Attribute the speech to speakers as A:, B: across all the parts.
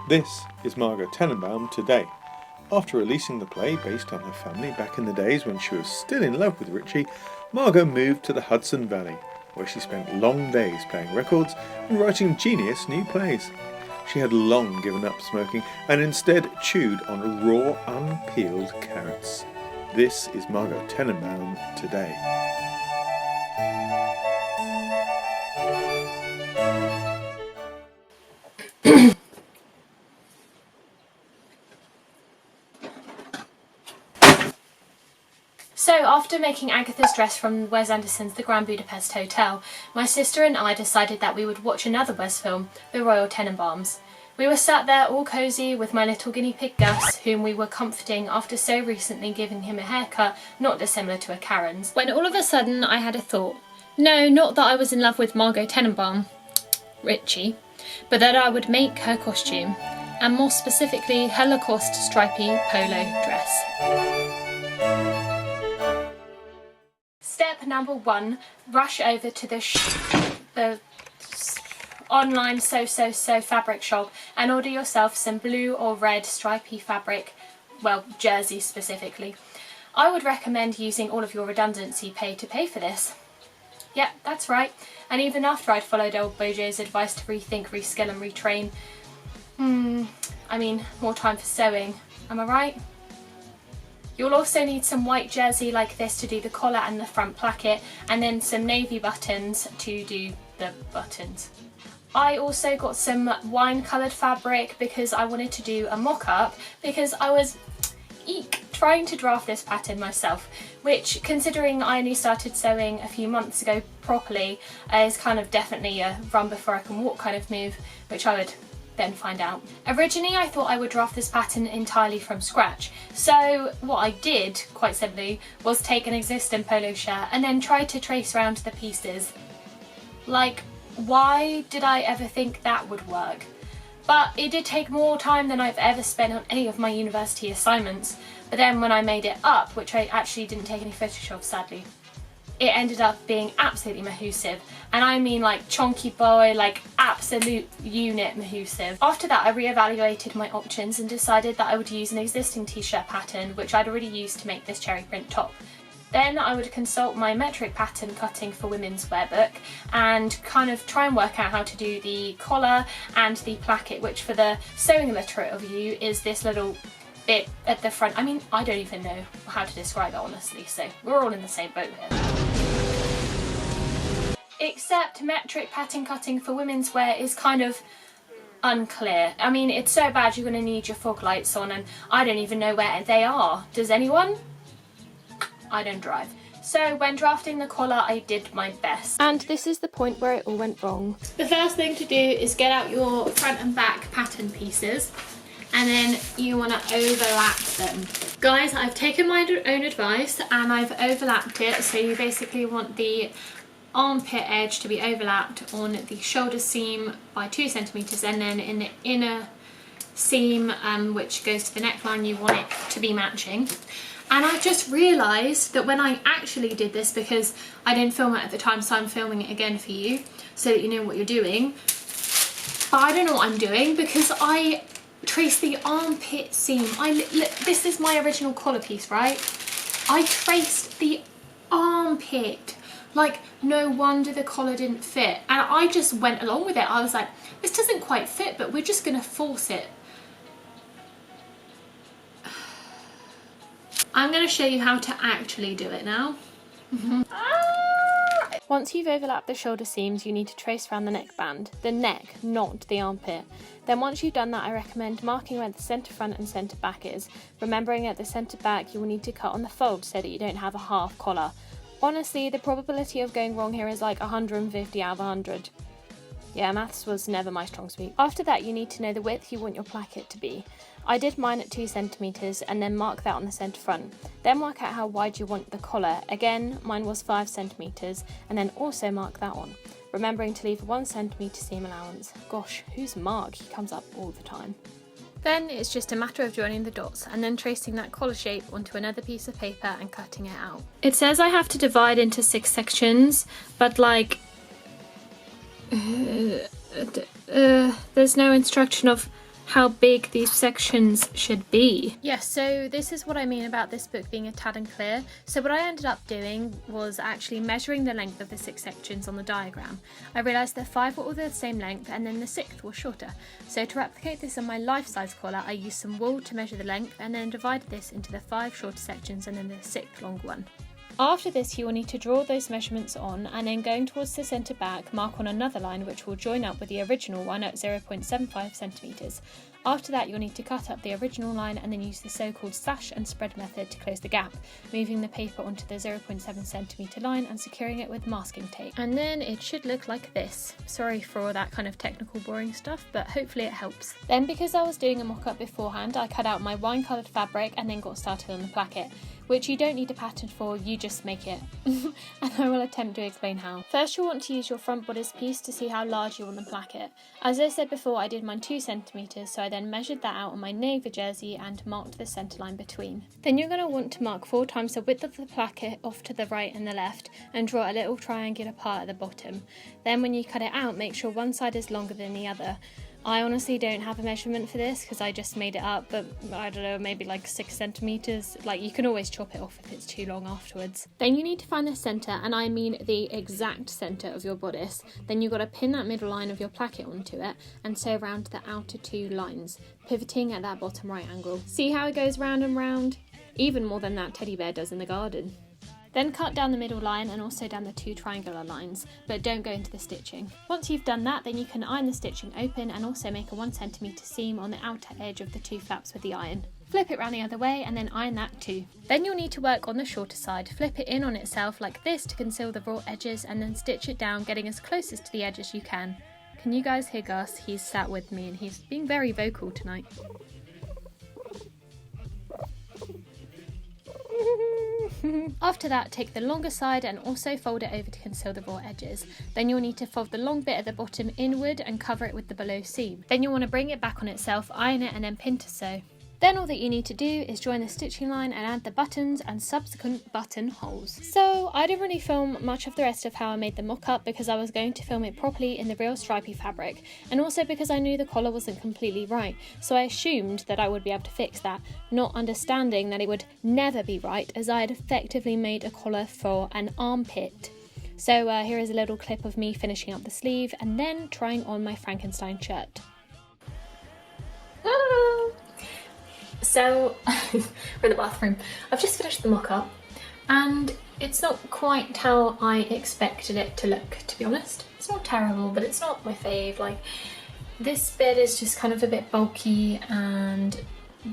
A: This is Margot Tennenbaum today. After releasing the play based on her family back in the days when she was still in love with Richie, Margot moved to the Hudson Valley, where she spent long days playing records and writing genius new plays. She had long given up smoking and instead chewed on raw, unpeeled carrots. This is Margot Tennenbaum today.
B: So, after making Agatha's dress from Wes Anderson's The Grand Budapest Hotel, my sister and I decided that we would watch another Wes film, The Royal Tennenbaums. We were sat there all cosy with my little guinea pig Gus, whom we were comforting after so recently giving him a haircut not dissimilar to a Karen's, when all of a sudden I had a thought. No, not that I was in love with Margot Tennenbaum, Richie, but that I would make her costume, and more specifically her Lacoste stripy polo dress. Step number 1, rush over to the online so fabric shop and order yourself some blue or red stripy fabric, well, jersey specifically. I would recommend using all of your redundancy pay to pay for this. Yep, that's right. And even after I'd followed old Bojo's advice to rethink, reskill and retrain, I mean, more time for sewing, am I right? You'll also need some white jersey like this to do the collar and the front placket, and then some navy buttons to do the buttons. I also got some wine coloured fabric because I wanted to do a mock-up, because I was trying to draft this pattern myself, which, considering I only started sewing a few months ago properly, is kind of definitely a run before I can walk kind of move, which I would then find out. Originally I thought I would draft this pattern entirely from scratch, so what I did, quite simply, was take an existing polo shirt and then try to trace around the pieces. Like, why did I ever think that would work? But it did take more time than I've ever spent on any of my university assignments, but then when I made it up, which I actually didn't take any footage of sadly, it ended up being absolutely mahoosive, and I mean like chonky boy, like absolute unit mahoosive. After that I re-evaluated my options and decided that I would use an existing t-shirt pattern which I'd already used to make this cherry print top. Then I would consult my metric pattern cutting for women's wear book and kind of try and work out how to do the collar and the placket, which for the sewing illiterate of you is this little bit at the front. I mean, I don't even know how to describe it honestly, so we're all in the same boat here. Except metric pattern cutting for women's wear is kind of unclear. I mean, it's so bad you're going to need your fog lights on, and I don't even know where they are. Does anyone? I don't drive. So when drafting the collar I did my best. And this is the point where it all went wrong. The first thing to do is get out your front and back pattern pieces, and then you want to overlap them. Guys, I've taken my own advice and I've overlapped it, so you basically want the armpit edge to be overlapped on the shoulder seam by 2 centimeters, and then in the inner seam which goes to the neckline you want it to be matching. And I just realised that when I actually did this, because I didn't film it at the time, so I'm filming it again for you so that you know what you're doing, but I don't know what I'm doing because I traced the armpit seam. This is my original collar piece, right? I traced the armpit. Like, no wonder the collar didn't fit. And I just went along with it. I was like, this doesn't quite fit, but we're just gonna force it. I'm gonna show you how to actually do it now. Once you've overlapped the shoulder seams, you need to trace around the neckband. The neck, not the armpit. Then once you've done that, I recommend marking where the centre front and centre back is. Remembering at the centre back, you will need to cut on the fold so that you don't have a half collar. Honestly, the probability of going wrong here is like 150 out of 100. Yeah, maths was never my strong suit. After that, you need to know the width you want your placket to be. I did mine at 2 centimeters and then mark that on the centre front. Then work out how wide you want the collar. Again, mine was 5 centimeters, and then also mark that one. Remembering to leave 1 centimeter seam allowance. Gosh, who's Mark? He comes up all the time. Then it's just a matter of joining the dots and then tracing that collar shape onto another piece of paper and cutting it out. It says I have to divide into 6 sections, but like there's no instruction of how big these sections should be. Yes, so this is what I mean about this book being a tad unclear. So what I ended up doing was actually measuring the length of the 6 sections on the diagram. I realised that 5 were all the same length and then the 6th was shorter. So to replicate this on my life-size collar, I used some wool to measure the length and then divided this into the 5 shorter sections and then the 6th longer one. After this, you will need to draw those measurements on, and then going towards the centre back, mark on another line which will join up with the original one at 0.75 centimetres. After that, you'll need to cut up the original line and then use the so-called slash and spread method to close the gap, moving the paper onto the 0.7 centimetre line and securing it with masking tape. And then it should look like this. Sorry for all that kind of technical boring stuff, but hopefully it helps. Then, because I was doing a mock-up beforehand, I cut out my wine-coloured fabric and then got started on the placket, which you don't need a pattern for, you just make it. And I will attempt to explain how. First, you'll want to use your front bodice piece to see how large you want the placket. As I said before, I did mine 2 centimetres, so I then measured that out on my navy jersey and marked the centre line between. Then you're going to want to mark 4 times the width of the placket off to the right and the left, and draw a little triangular part at the bottom. Then when you cut it out, make sure one side is longer than the other. I honestly don't have a measurement for this because I just made it up, but I don't know, maybe like 6 centimetres. Like, you can always chop it off if it's too long afterwards. Then you need to find the centre, and I mean the exact centre of your bodice. Then you've got to pin that middle line of your placket onto it and sew around the outer 2 lines, pivoting at that bottom right angle. See how it goes round and round? Even more than that teddy bear does in the garden. Then cut down the middle line and also down the 2 triangular lines, but don't go into the stitching. Once you've done that, then you can iron the stitching open and also make a 1 centimetre seam on the outer edge of the 2 flaps with the iron. Flip it round the other way and then iron that too. Then you'll need to work on the shorter side. Flip it in on itself like this to conceal the raw edges and then stitch it down, getting as closest to the edge as you can. Can you guys hear Gus? He's sat with me and he's being very vocal tonight. After that, take the longer side and also fold it over to conceal the raw edges. Then you'll need to fold the long bit at the bottom inward and cover it with the below seam. Then you'll want to bring it back on itself, iron it and then pin to sew. Then all that you need to do is join the stitching line and add the buttons and subsequent button holes. So I didn't really film much of the rest of how I made the mock-up because I was going to film it properly in the real stripy fabric, and also because I knew the collar wasn't completely right, so I assumed that I would be able to fix that, not understanding that it would never be right as I had effectively made a collar for an armpit. So here is a little clip of me finishing up the sleeve and then trying on my Frankenstein shirt. So, we're in the bathroom. I've just finished the mock-up and it's not quite how I expected it to look, to be honest. It's not terrible, but it's not my fave. Like, this bit is just kind of a bit bulky, and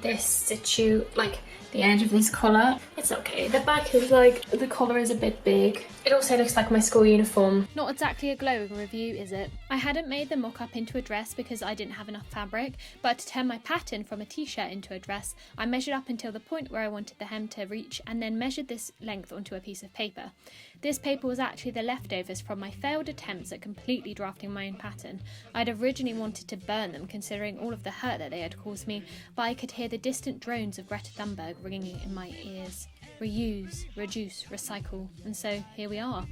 B: this situ, like the edge of this collar, it's okay. The back is like, the collar is a bit big. It also looks like my school uniform. Not exactly a glowing review, is it? I hadn't made the mock-up into a dress because I didn't have enough fabric, but to turn my pattern from a t-shirt into a dress, I measured up until the point where I wanted the hem to reach and then measured this length onto a piece of paper. This paper was actually the leftovers from my failed attempts at completely drafting my own pattern. I'd originally wanted to burn them considering all of the hurt that they had caused me, but I could hear the distant drones of Greta Thunberg ringing in my ears. Reuse, reduce, recycle, and so here we are.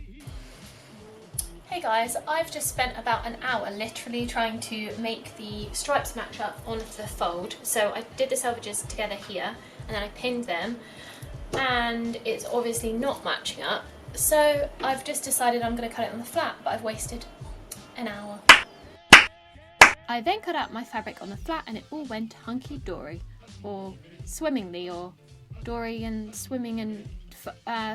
B: Hey guys, I've just spent about an hour literally trying to make the stripes match up on the fold. So I did the selvages together here and then I pinned them, and it's obviously not matching up. So I've just decided I'm going to cut it on the flat, but I've wasted an hour. I then cut out my fabric on the flat and it all went hunky-dory, or swimmingly, or Dory and swimming and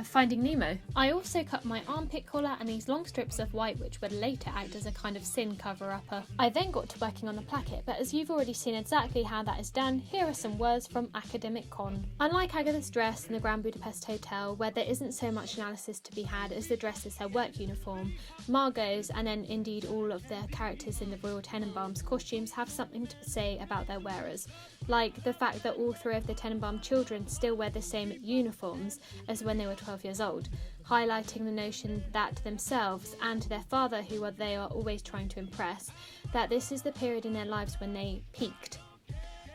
B: Finding Nemo. I also cut my armpit collar and these long strips of white which would later act as a kind of sin cover-upper. I then got to working on the placket, but as you've already seen exactly how that is done, here are some words from Academic Con. Unlike Agatha's dress in the Grand Budapest Hotel, where there isn't so much analysis to be had as the dress is her work uniform, Margot's, and then indeed all of the characters in the Royal Tennenbaums costumes, have something to say about their wearers, like the fact that all 3 of the Tennenbaum children still wear the same uniforms as when they were 12 years old, highlighting the notion that themselves and their father, who they are always trying to impress, that this is the period in their lives when they peaked.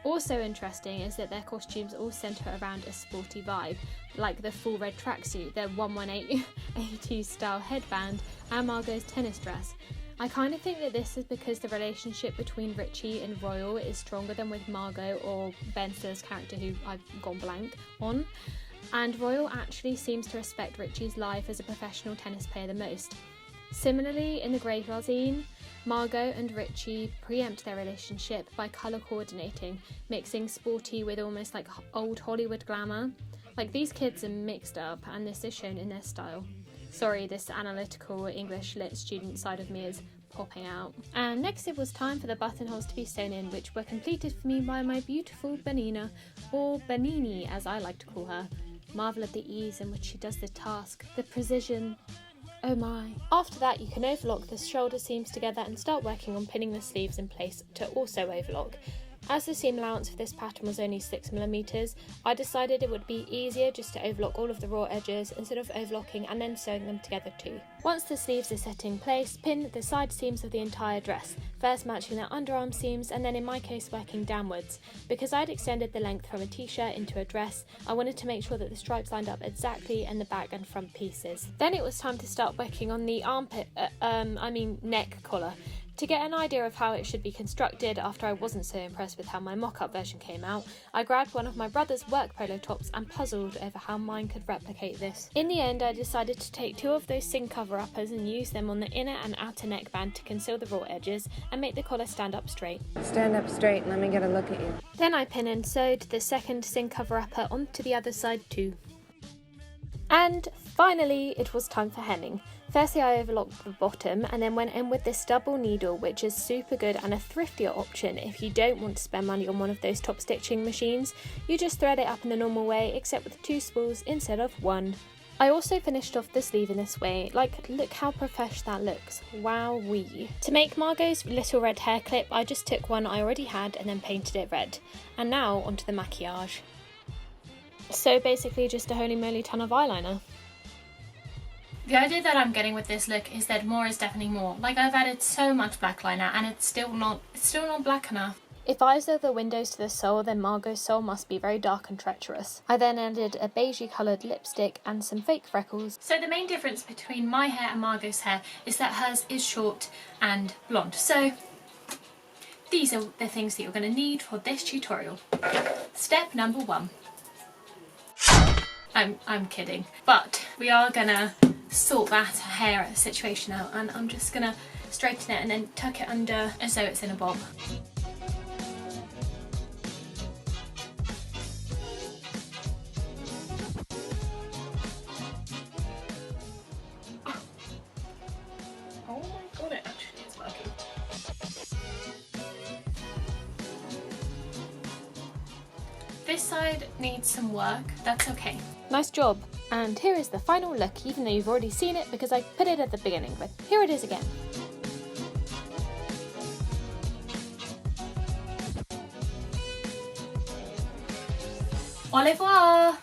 B: Also interesting is that their costumes all centre around a sporty vibe, like the full red tracksuit, their 118 80s style headband, and Margot's tennis dress. I kind of think that this is because the relationship between Richie and Royal is stronger than with Margot or Ben Stiller's character, who I've gone blank on. And Royal actually seems to respect Richie's life as a professional tennis player the most. Similarly, in the graveyard scene, Margot and Richie preempt their relationship by colour coordinating, mixing sporty with almost like old Hollywood glamour. Like, these kids are mixed up, and this is shown in their style. Sorry, this analytical English lit student side of me is popping out. And next it was time for the buttonholes to be sewn in, which were completed for me by my beautiful Benina, or Benini as I like to call her. Marvel at the ease in which she does the task, the precision. Oh my. After that, you can overlock the shoulder seams together and start working on pinning the sleeves in place to also overlock. As the seam allowance for this pattern was only 6mm, I decided it would be easier just to overlock all of the raw edges instead of overlocking and then sewing them together too. Once the sleeves are set in place, pin the side seams of the entire dress, first matching their underarm seams and then in my case working downwards. Because I'd extended the length from a t-shirt into a dress, I wanted to make sure that the stripes lined up exactly in the back and front pieces. Then it was time to start working on the neck collar. To get an idea of how it should be constructed after I wasn't so impressed with how my mock-up version came out, I grabbed one of my brother's work polo tops and puzzled over how mine could replicate this. In the end, I decided to take 2 of those seam cover-uppers and use them on the inner and outer neckband to conceal the raw edges and make the collar stand up straight.
C: Stand up straight and let me get a look at you.
B: Then I pinned and sewed the second seam cover-upper onto the other side too. And finally, it was time for hemming. Firstly, I overlocked the bottom and then went in with this double needle, which is super good and a thriftier option if you don't want to spend money on one of those top stitching machines. You just thread it up in the normal way, except with 2 spools instead of 1. I also finished off the sleeve in this way. Like, look how profesh that looks. Wowee. To make Margot's little red hair clip, I just took one I already had and then painted it red. And now onto the maquillage. So basically just a holy moly ton of eyeliner.
D: The idea that I'm getting with this look is that more is definitely more. Like, I've added so much black liner and it's still not black enough.
B: If eyes are the windows to the soul, then Margot's soul must be very dark and treacherous. I then added a beigey coloured lipstick and some fake freckles.
D: So the main difference between my hair and Margot's hair is that hers is short and blonde. So these are the things that you're going to need for this tutorial. Step number 1. I'm kidding, but we are gonna sort that hair situation out, and I'm just gonna straighten it and then tuck it under as though it's in a bob. Oh my god, it actually is working. This side needs some work, that's okay.
B: Nice job. And here is the final look, even though you've already seen it because I put it at the beginning, but here it is again.
D: Au revoir!